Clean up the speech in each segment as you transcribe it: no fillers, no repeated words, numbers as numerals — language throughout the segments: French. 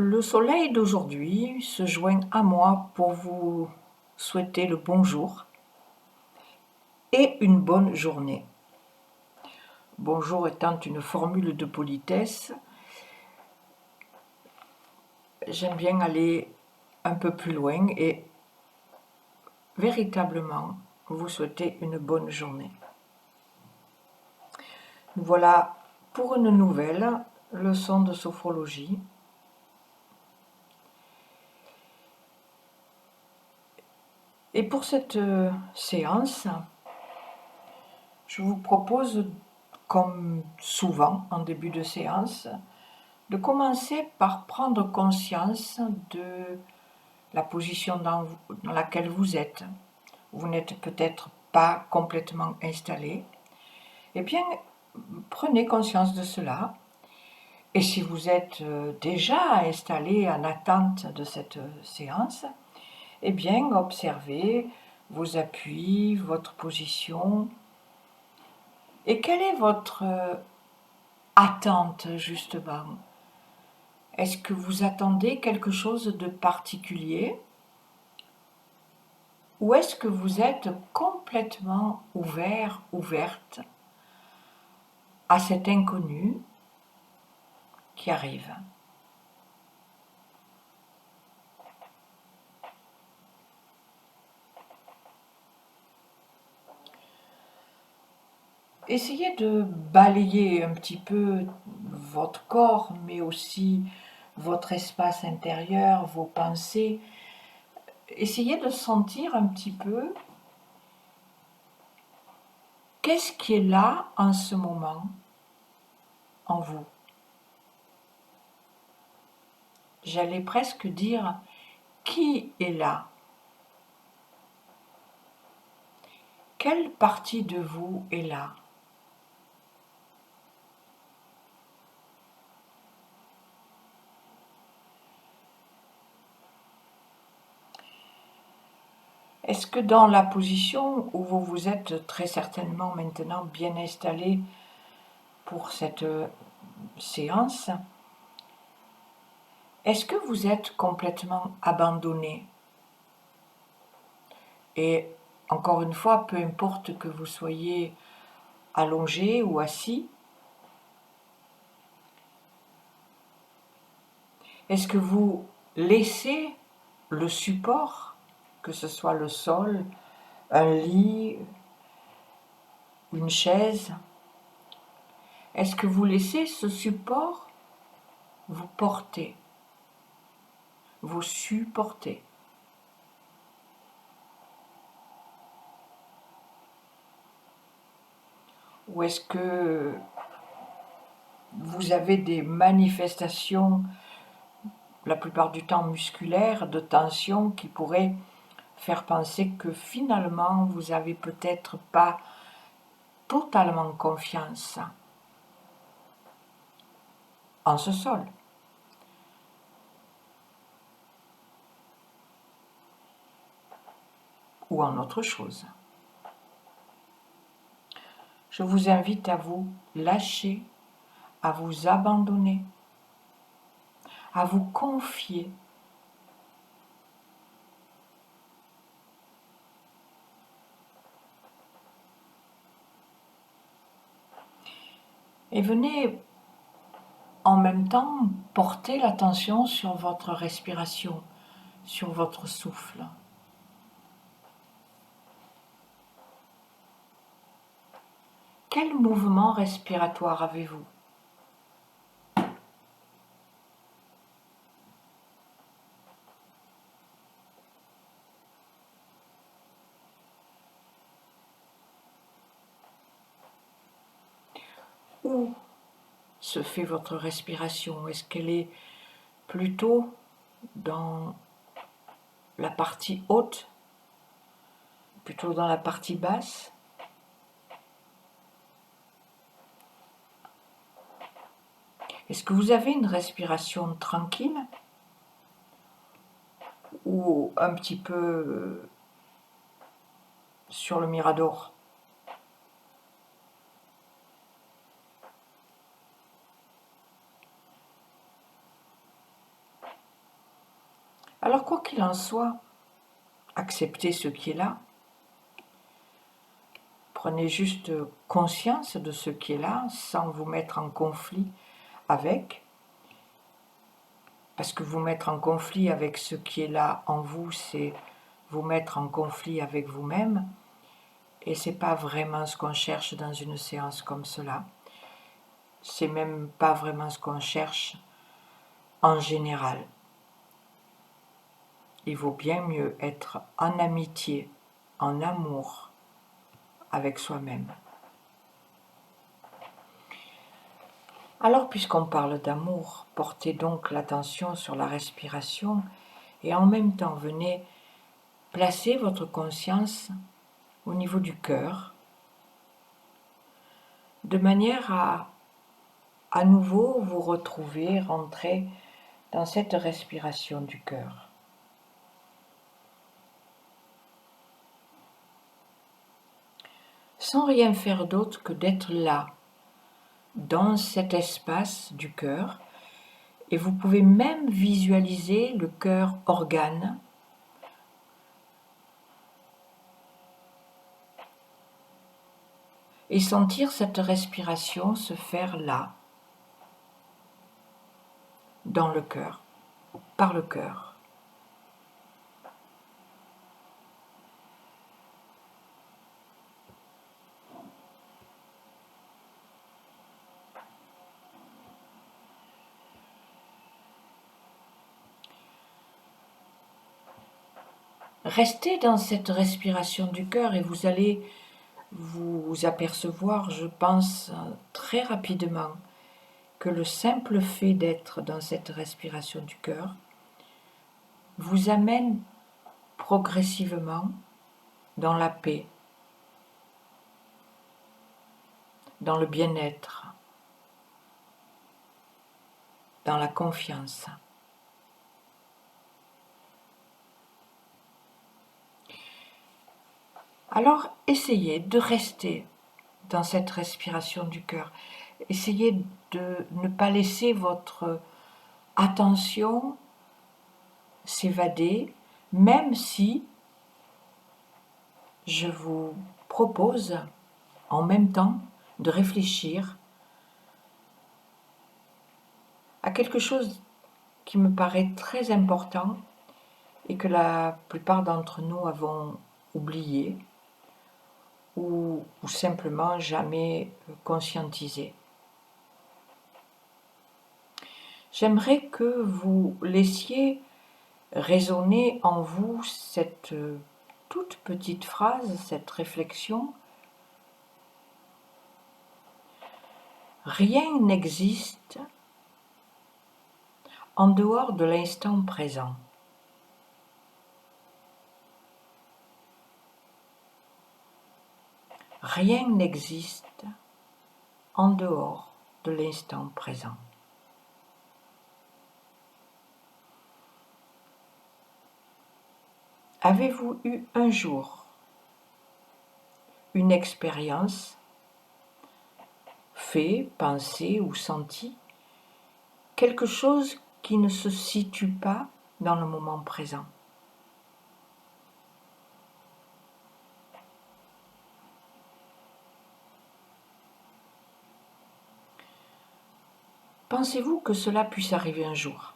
Le soleil d'aujourd'hui se joint à moi pour vous souhaiter le bonjour et une bonne journée. Bonjour étant une formule de politesse, j'aime bien aller un peu plus loin et véritablement vous souhaiter une bonne journée. Voilà pour une nouvelle leçon de sophrologie. Et pour cette séance, je vous propose, comme souvent en début de séance, de commencer par prendre conscience de la position dans laquelle vous êtes. Vous n'êtes peut-être pas complètement installé. Eh bien, prenez conscience de cela. Et si vous êtes déjà installé en attente de cette séance, eh bien, observez vos appuis, votre position. Et quelle est votre attente, justement ? Est-ce que vous attendez quelque chose de particulier ? Ou est-ce que vous êtes complètement ouvert, ouverte à cet inconnu qui arrive ? Essayez de balayer un petit peu votre corps, mais aussi votre espace intérieur, vos pensées. Essayez de sentir un petit peu qu'est-ce qui est là en ce moment en vous. J'allais presque dire qui est là. Quelle partie de vous est là ? Est-ce que dans la position où vous vous êtes très certainement maintenant bien installé pour cette séance, est-ce que vous êtes complètement abandonné ? Et encore une fois, peu importe que vous soyez allongé ou assis, est-ce que vous laissez le support, que ce soit le sol, un lit, une chaise, est-ce que vous laissez ce support vous porter, vous supporter ? Ou est-ce que vous avez des manifestations, la plupart du temps musculaires, de tension qui pourraient faire penser que finalement vous n'avez peut-être pas totalement confiance en ce sol ? Ou en autre chose. Je vous invite à vous lâcher, à vous abandonner, à vous confier. Et venez en même temps porter l'attention sur votre respiration, sur votre souffle. Quel mouvement respiratoire avez-vous ? Où se fait votre respiration ? Est-ce qu'elle est plutôt dans la partie haute, plutôt dans la partie basse ? Est-ce que vous avez une respiration tranquille ou un petit peu sur le mirador ? Alors quoi qu'il en soit, acceptez ce qui est là. Prenez juste conscience de ce qui est là sans vous mettre en conflit avec. Parce que vous mettre en conflit avec ce qui est là en vous, c'est vous mettre en conflit avec vous-même. Et c'est pas vraiment ce qu'on cherche dans une séance comme cela. C'est même pas vraiment ce qu'on cherche en général. Il vaut bien mieux être en amitié, en amour avec soi-même. Alors, puisqu'on parle d'amour, portez donc l'attention sur la respiration et en même temps venez placer votre conscience au niveau du cœur, de manière à nouveau vous retrouver, rentrer dans cette respiration du cœur. Sans rien faire d'autre que d'être là, dans cet espace du cœur, et vous pouvez même visualiser le cœur organe et sentir cette respiration se faire là, dans le cœur, par le cœur. Restez dans cette respiration du cœur et vous allez vous apercevoir, je pense, très rapidement que le simple fait d'être dans cette respiration du cœur vous amène progressivement dans la paix, dans le bien-être, dans la confiance. Alors essayez de rester dans cette respiration du cœur. Essayez de ne pas laisser votre attention s'évader, même si je vous propose en même temps de réfléchir à quelque chose qui me paraît très important et que la plupart d'entre nous avons oublié ou simplement jamais conscientisé. J'aimerais que vous laissiez résonner en vous cette toute petite phrase, cette réflexion. Rien n'existe en dehors de l'instant présent. Rien n'existe en dehors de l'instant présent. Avez-vous eu un jour une expérience, fait, pensé ou senti, quelque chose qui ne se situe pas dans le moment présent? Pensez-vous que cela puisse arriver un jour?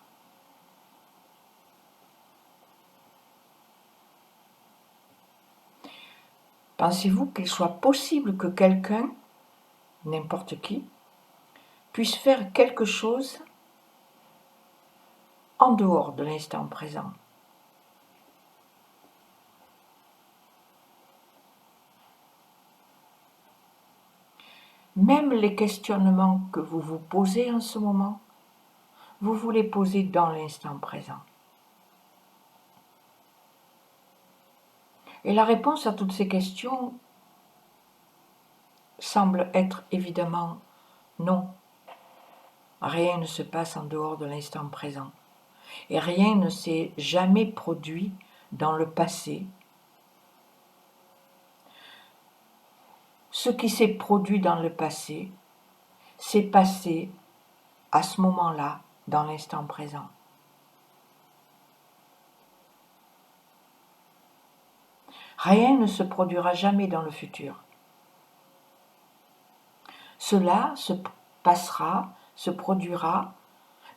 Pensez-vous qu'il soit possible que quelqu'un, n'importe qui, puisse faire quelque chose en dehors de l'instant présent? Même les questionnements que vous vous posez en ce moment, vous vous les posez dans l'instant présent. Et la réponse à toutes ces questions semble être évidemment non. Rien ne se passe en dehors de l'instant présent. Et rien ne s'est jamais produit dans le passé. Ce qui s'est produit dans le passé s'est passé à ce moment-là, dans l'instant présent. Rien ne se produira jamais dans le futur. Cela se passera, se produira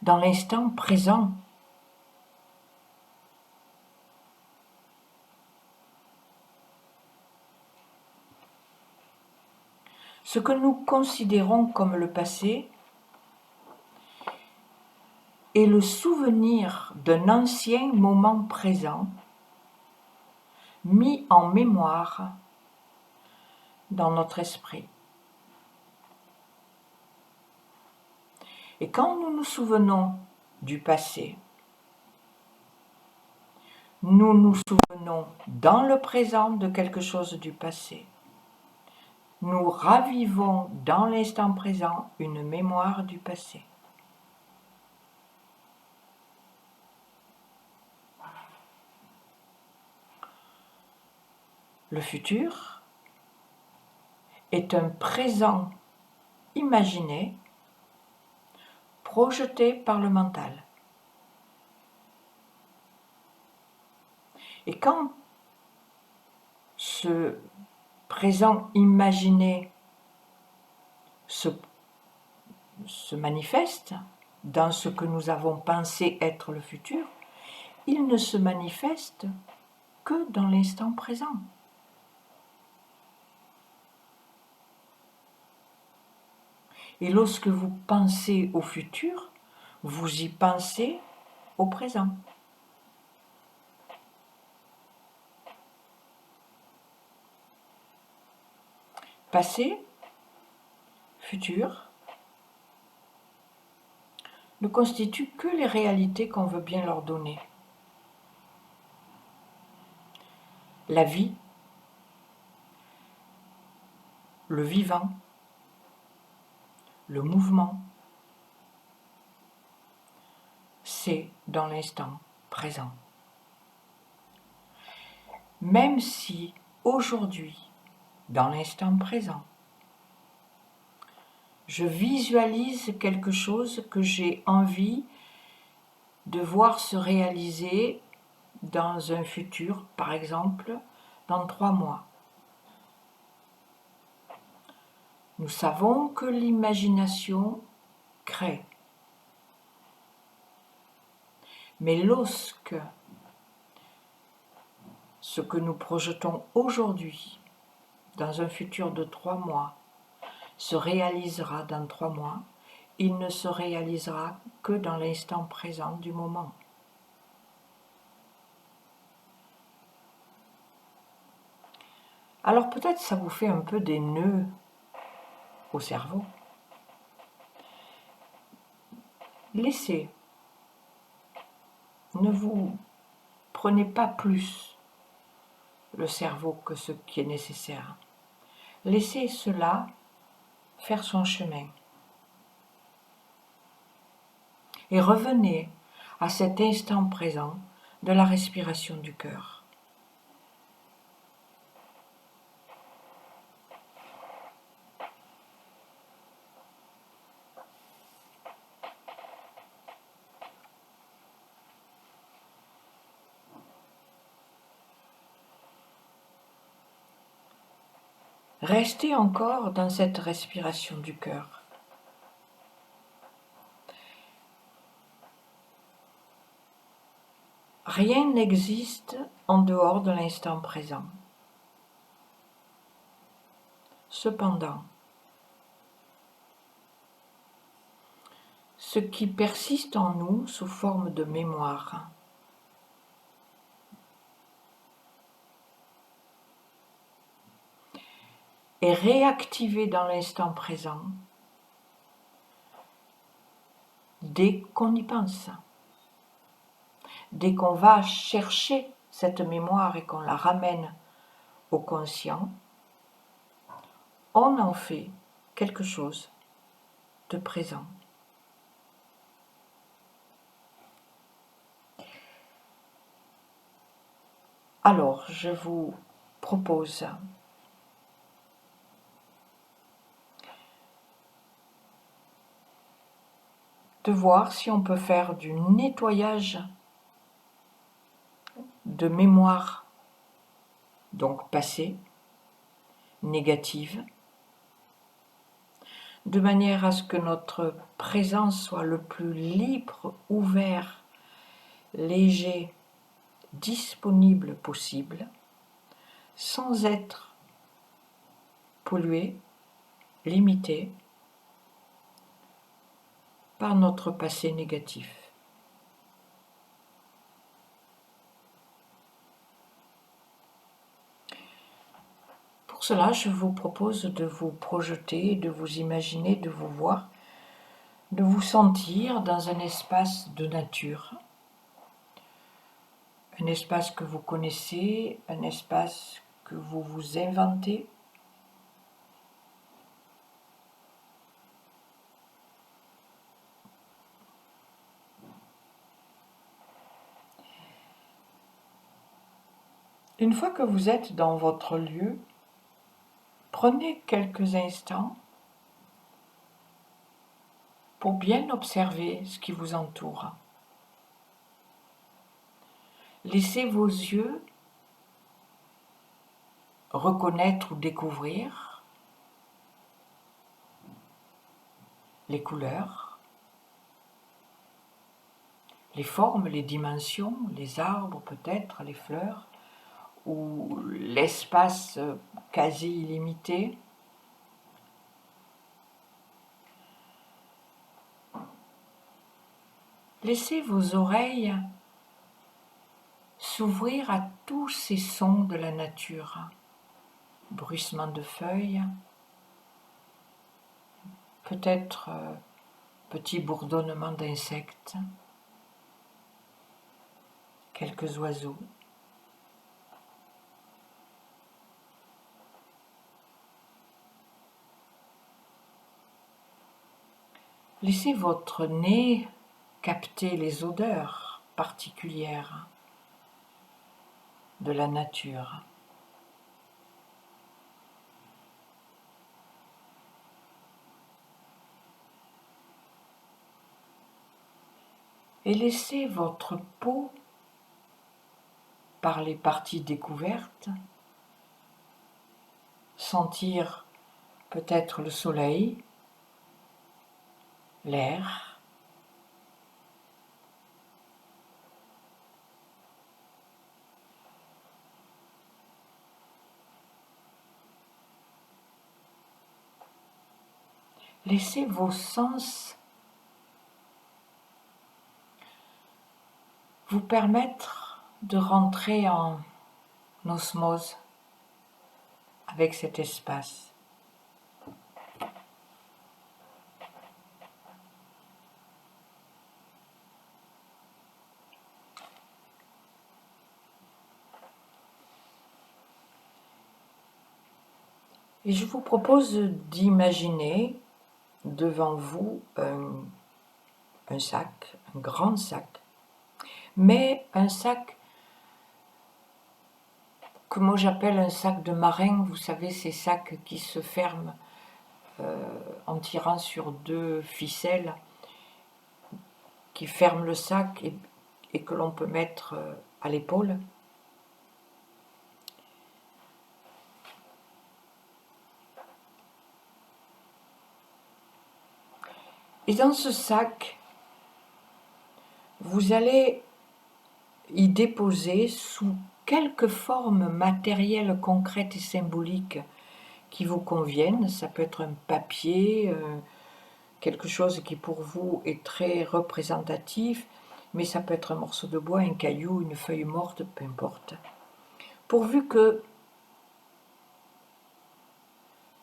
dans l'instant présent. Ce que nous considérons comme le passé est le souvenir d'un ancien moment présent mis en mémoire dans notre esprit. Et quand nous nous souvenons du passé, nous nous souvenons dans le présent de quelque chose du passé. Nous ravivons dans l'instant présent une mémoire du passé. Le futur est un présent imaginé, projeté par le mental. Et quand ce présent imaginé se manifeste dans ce que nous avons pensé être le futur, il ne se manifeste que dans l'instant présent. Et lorsque vous pensez au futur, vous y pensez au présent. Passé, futur, ne constituent que les réalités qu'on veut bien leur donner. La vie, le vivant, le mouvement, c'est dans l'instant présent. Même si aujourd'hui, dans l'instant présent, je visualise quelque chose que j'ai envie de voir se réaliser dans un futur, par exemple, dans 3 mois. Nous savons que l'imagination crée. Mais lorsque ce que nous projetons aujourd'hui, dans un futur de 3 mois, se réalisera dans 3 mois, il ne se réalisera que dans l'instant présent du moment. Alors peut-être ça vous fait un peu des nœuds au cerveau. Laissez. Ne vous prenez pas plus le cerveau que ce qui est nécessaire. Laissez cela faire son chemin. Et revenez à cet instant présent de la respiration du cœur. Restez encore dans cette respiration du cœur. Rien n'existe en dehors de l'instant présent. Cependant, ce qui persiste en nous sous forme de mémoire est réactivé dans l'instant présent dès qu'on y pense. Dès qu'on va chercher cette mémoire et qu'on la ramène au conscient, on en fait quelque chose de présent. Alors, je vous propose de voir si on peut faire du nettoyage de mémoire donc passée, négative, de manière à ce que notre présent soit le plus libre, ouvert, léger, disponible possible, sans être pollué, limité par notre passé négatif. Pour cela, je vous propose de vous projeter, de vous imaginer, de vous voir, de vous sentir dans un espace de nature, un espace que vous connaissez, un espace que vous vous inventez. Une fois que vous êtes dans votre lieu, prenez quelques instants pour bien observer ce qui vous entoure. Laissez vos yeux reconnaître ou découvrir les couleurs, les formes, les dimensions, les arbres peut-être, les fleurs, ou l'espace quasi illimité. Laissez vos oreilles s'ouvrir à tous ces sons de la nature, bruissement de feuilles, peut-être petit bourdonnement d'insectes, quelques oiseaux. Laissez votre nez capter les odeurs particulières de la nature. Et laissez votre peau, par les parties découvertes, sentir peut-être le soleil, l'air, laissez vos sens vous permettre de rentrer en osmose avec cet espace. Et je vous propose d'imaginer devant vous un sac, un grand sac, mais un sac que moi j'appelle un sac de marin, vous savez, ces sacs qui se ferment en tirant sur deux ficelles, qui ferment le sac et que l'on peut mettre à l'épaule. Et dans ce sac, vous allez y déposer sous quelque forme matérielle, concrète et symbolique qui vous convienne. Ça peut être un papier, quelque chose qui pour vous est très représentatif, mais ça peut être un morceau de bois, un caillou, une feuille morte, peu importe. Pourvu que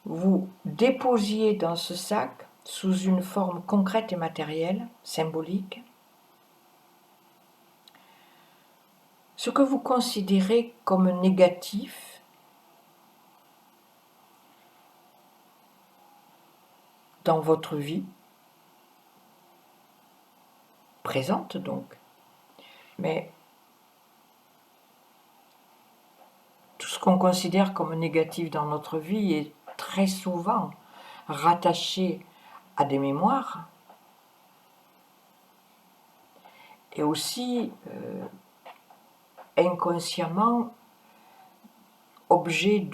vous déposiez dans ce sac, sous une forme concrète et matérielle, symbolique, ce que vous considérez comme négatif dans votre vie, présente donc, mais tout ce qu'on considère comme négatif dans notre vie est très souvent rattaché à des mémoires et aussi inconsciemment objet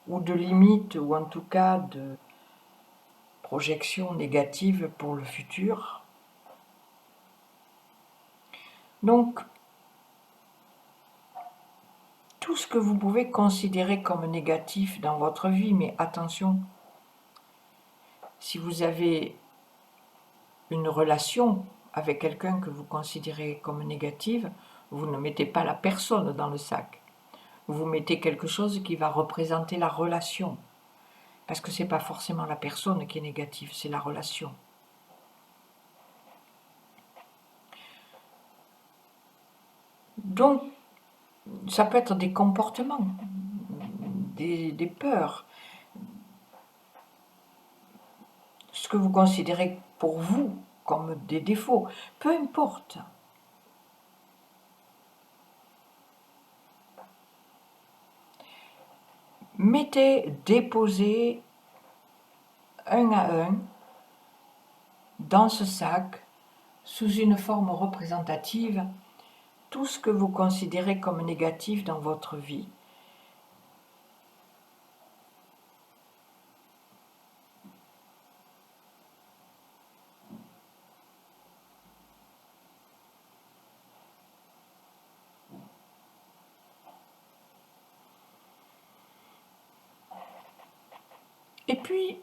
ou de limite, ou en tout cas de projection négative pour le futur. Donc, tout ce que vous pouvez considérer comme négatif dans votre vie, mais attention, si vous avez une relation avec quelqu'un que vous considérez comme négative, vous ne mettez pas la personne dans le sac. Vous mettez quelque chose qui va représenter la relation. Parce que ce n'est pas forcément la personne qui est négative, c'est la relation. Donc, ça peut être des comportements, des peurs, ce que vous considérez pour vous comme des défauts, peu importe. Déposez un à un dans ce sac, sous une forme représentative, tout ce que vous considérez comme négatif dans votre vie. Et puis,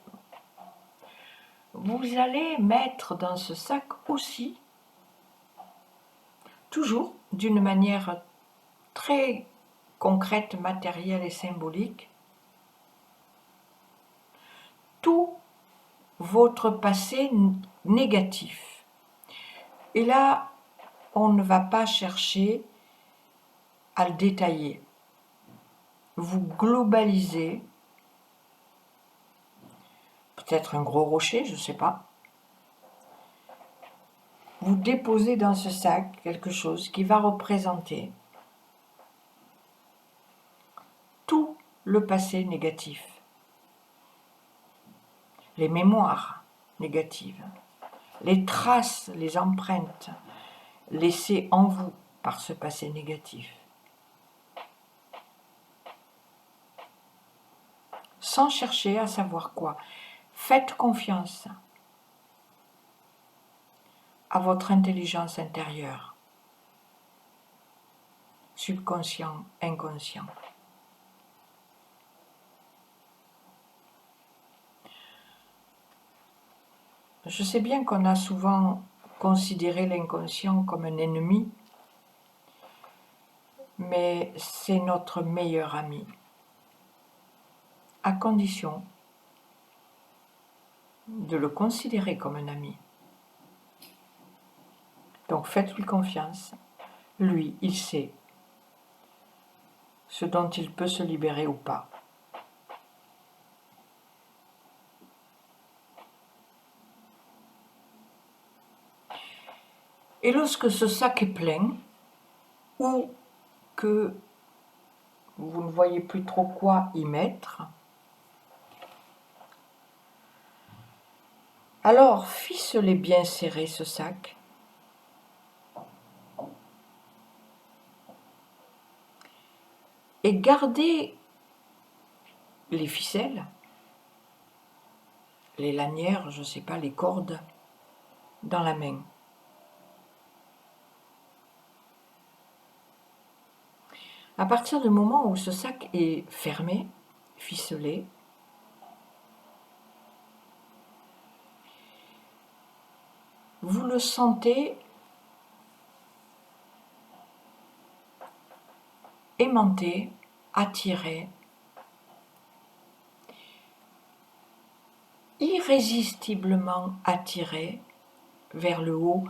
vous allez mettre dans ce sac aussi, toujours d'une manière très concrète, matérielle et symbolique, tout votre passé négatif. Et là, on ne va pas chercher à le détailler. Vous globalisez, peut-être un gros rocher, je ne sais pas. Vous déposez dans ce sac quelque chose qui va représenter tout le passé négatif, les mémoires négatives, les traces, les empreintes laissées en vous par ce passé négatif. Sans chercher à savoir quoi. Faites confiance à votre intelligence intérieure, subconscient, inconscient. Je sais bien qu'on a souvent considéré l'inconscient comme un ennemi, mais c'est notre meilleur ami, à condition de le considérer comme un ami. Donc faites-lui confiance. Lui, il sait ce dont il peut se libérer ou pas. Et lorsque ce sac est plein, ou que vous ne voyez plus trop quoi y mettre, alors ficelez bien serré ce sac et gardez les ficelles, les lanières, je ne sais pas, les cordes, dans la main. À partir du moment où ce sac est fermé, ficelé, vous le sentez aimanté, attiré, irrésistiblement attiré vers le haut,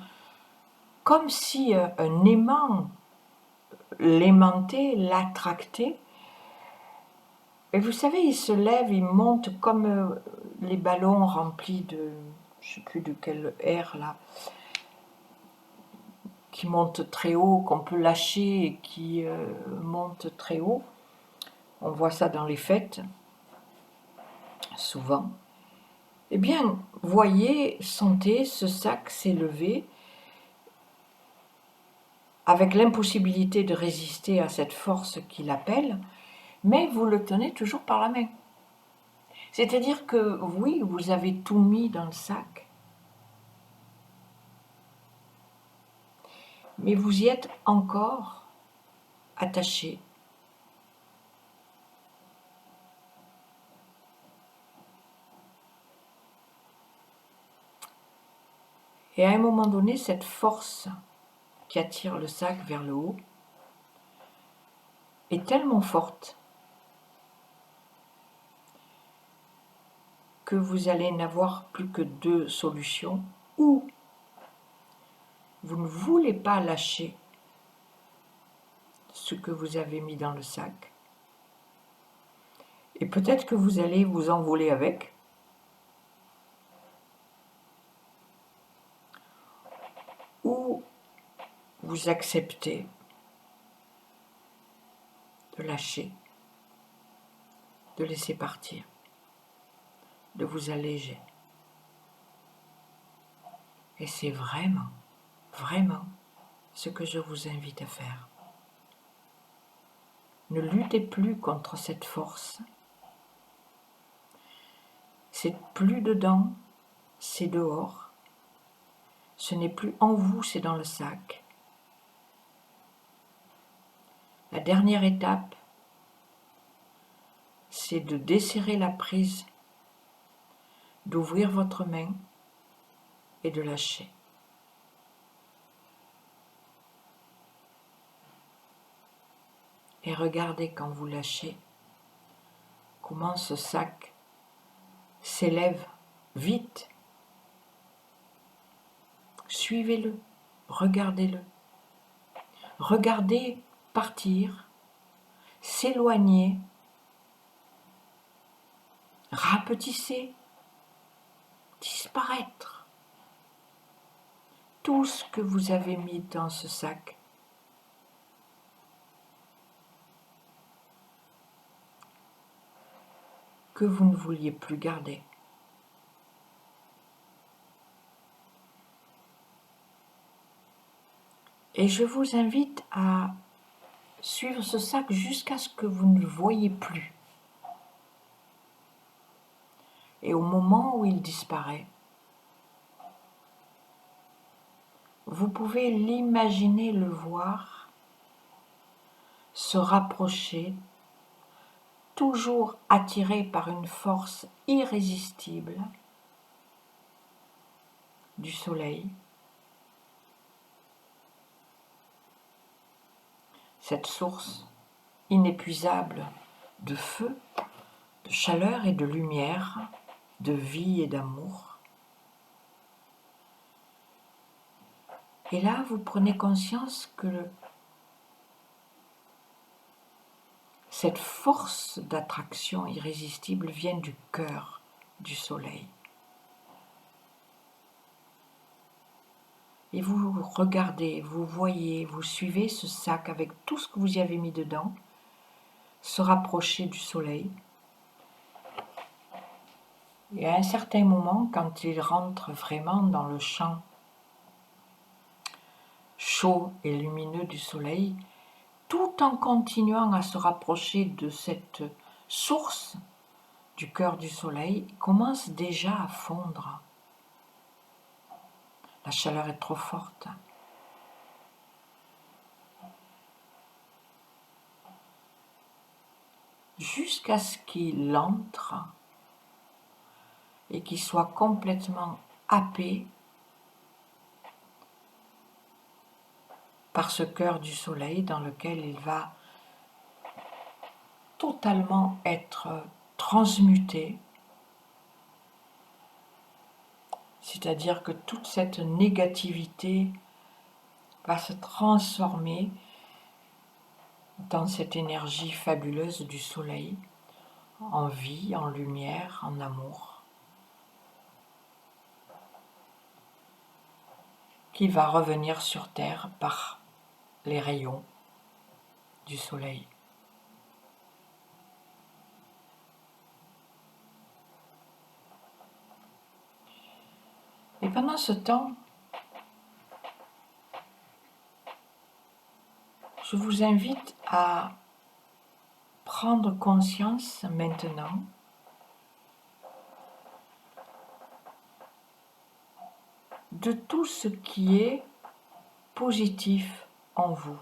comme si un aimant l'aimantait, l'attractait. Et vous savez, il se lève, il monte comme les ballons remplis de, je ne sais plus de quel air là, qui monte très haut, qu'on peut lâcher et qui monte très haut. On voit ça dans les fêtes, souvent. Eh bien, voyez, sentez ce sac s'élever avec l'impossibilité de résister à cette force qui l'appelle, mais vous le tenez toujours par la main. C'est-à-dire que oui, vous avez tout mis dans le sac, mais vous y êtes encore attaché. Et à un moment donné, cette force qui attire le sac vers le haut est tellement forte que vous allez n'avoir plus que deux solutions. Ou vous ne voulez pas lâcher ce que vous avez mis dans le sac, et peut-être que vous allez vous envoler avec, ou vous acceptez de lâcher, de laisser partir, de vous alléger. Et c'est vraiment, vraiment ce que je vous invite à faire. Ne luttez plus contre cette force. C'est plus dedans, c'est dehors. Ce n'est plus en vous, c'est dans le sac. La dernière étape, c'est de desserrer la prise, d'ouvrir votre main et de lâcher. Et regardez quand vous lâchez, comment ce sac s'élève vite. Suivez-le, regardez-le. Regardez partir, s'éloigner, rapetissez, disparaître. Tout ce que vous avez mis dans ce sac. Que vous ne vouliez plus garder. Et je vous invite à suivre ce sac jusqu'à ce que vous ne le voyez plus. Et au moment où il disparaît, vous pouvez l'imaginer, le voir, se rapprocher, toujours attiré par une force irrésistible du soleil. Cette source inépuisable de feu, de chaleur et de lumière, de vie et d'amour. Et là, vous prenez conscience que cette force d'attraction irrésistible vient du cœur du soleil. Et vous regardez, vous voyez, vous suivez ce sac avec tout ce que vous y avez mis dedans, se rapprocher du soleil. Et à un certain moment, quand il rentre vraiment dans le champ chaud et lumineux du soleil, tout en continuant à se rapprocher de cette source du cœur du soleil, il commence déjà à fondre. La chaleur est trop forte. Jusqu'à ce qu'il entre et qu'il soit complètement happé par ce cœur du soleil dans lequel il va totalement être transmuté. C'est-à-dire que toute cette négativité va se transformer dans cette énergie fabuleuse du soleil, en vie, en lumière, en amour, qui va revenir sur Terre par les rayons du soleil. Et pendant ce temps, je vous invite à prendre conscience maintenant de tout ce qui est positif en vous,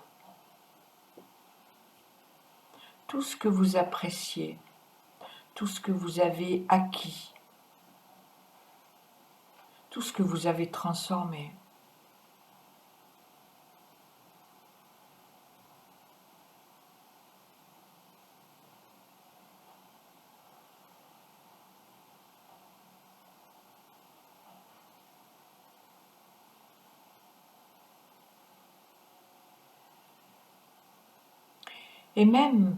tout ce que vous appréciez, tout ce que vous avez acquis, tout ce que vous avez transformé. Et même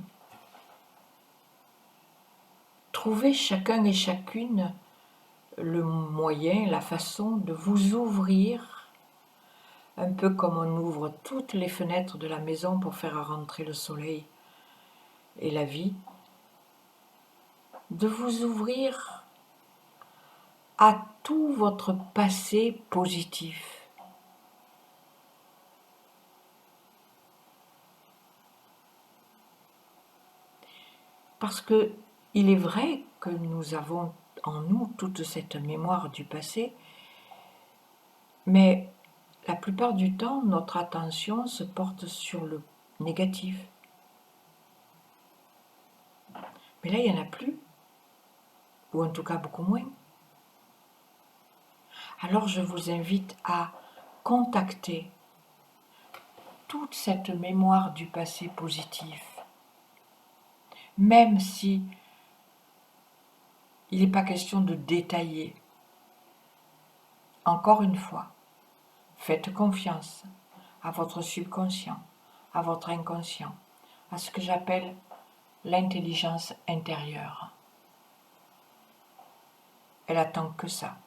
trouver chacun et chacune le moyen, la façon de vous ouvrir, un peu comme on ouvre toutes les fenêtres de la maison pour faire rentrer le soleil et la vie, de vous ouvrir à tout votre passé positif. Parce que il est vrai que nous avons en nous toute cette mémoire du passé, mais la plupart du temps, notre attention se porte sur le négatif. Mais là, il n'y en a plus, ou en tout cas beaucoup moins. Alors je vous invite à contacter toute cette mémoire du passé positif, même si il n'est pas question de détailler. Encore une fois, faites confiance à votre subconscient, à votre inconscient, à ce que j'appelle l'intelligence intérieure. Elle attend que ça.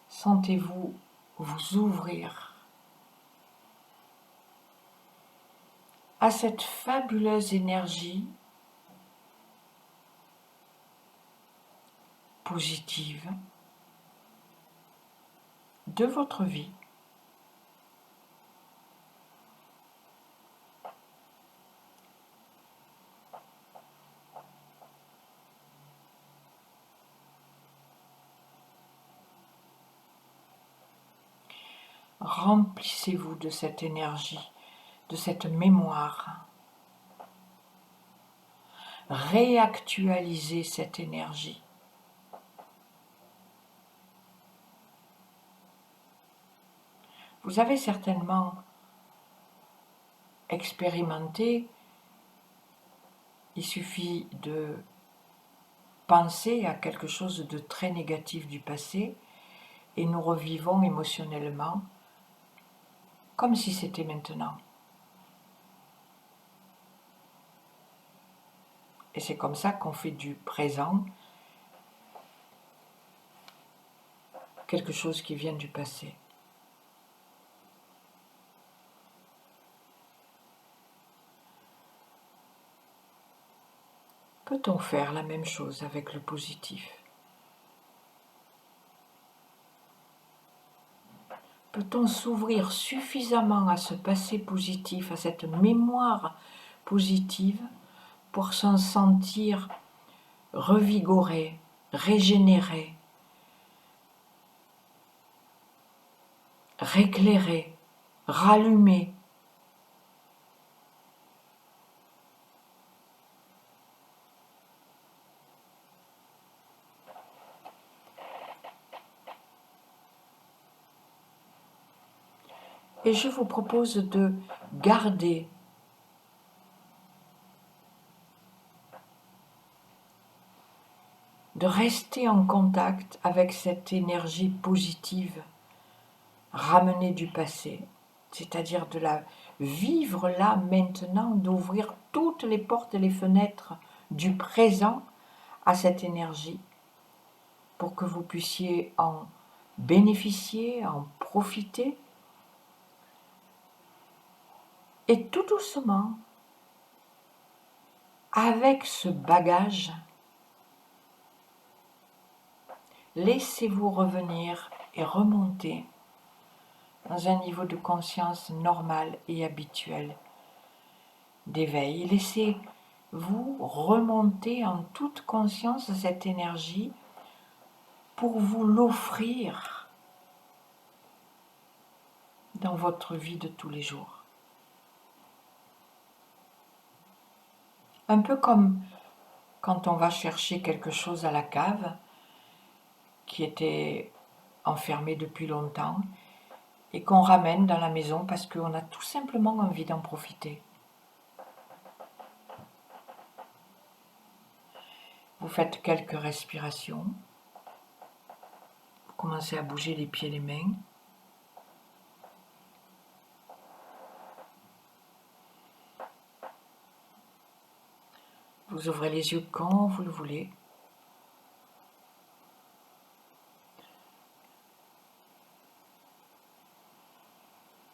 Sentez-vous vous ouvrir à cette fabuleuse énergie positive de votre vie. Remplissez-vous de cette énergie, de cette mémoire. Réactualisez cette énergie. Vous avez certainement expérimenté, il suffit de penser à quelque chose de très négatif du passé et nous revivons émotionnellement comme si c'était maintenant. Et c'est comme ça qu'on fait du présent quelque chose qui vient du passé. Peut-on faire la même chose avec le positif? Peut-on s'ouvrir suffisamment à ce passé positif, à cette mémoire positive, pour s'en sentir revigoré, régénéré, réclairé, rallumé? Et je vous propose de garder de rester en contact avec cette énergie positive ramenée du passé, c'est-à-dire de la vivre là maintenant, d'ouvrir toutes les portes et les fenêtres du présent à cette énergie pour que vous puissiez en bénéficier, en profiter. Et tout doucement, avec ce bagage, laissez-vous revenir et remonter dans un niveau de conscience normal et habituel d'éveil. Laissez-vous remonter en toute conscience cette énergie pour vous l'offrir dans votre vie de tous les jours. Un peu comme quand on va chercher quelque chose à la cave qui était enfermé depuis longtemps et qu'on ramène dans la maison parce qu'on a tout simplement envie d'en profiter. Vous faites quelques respirations, vous commencez à bouger les pieds et les mains. Vous ouvrez les yeux quand vous le voulez.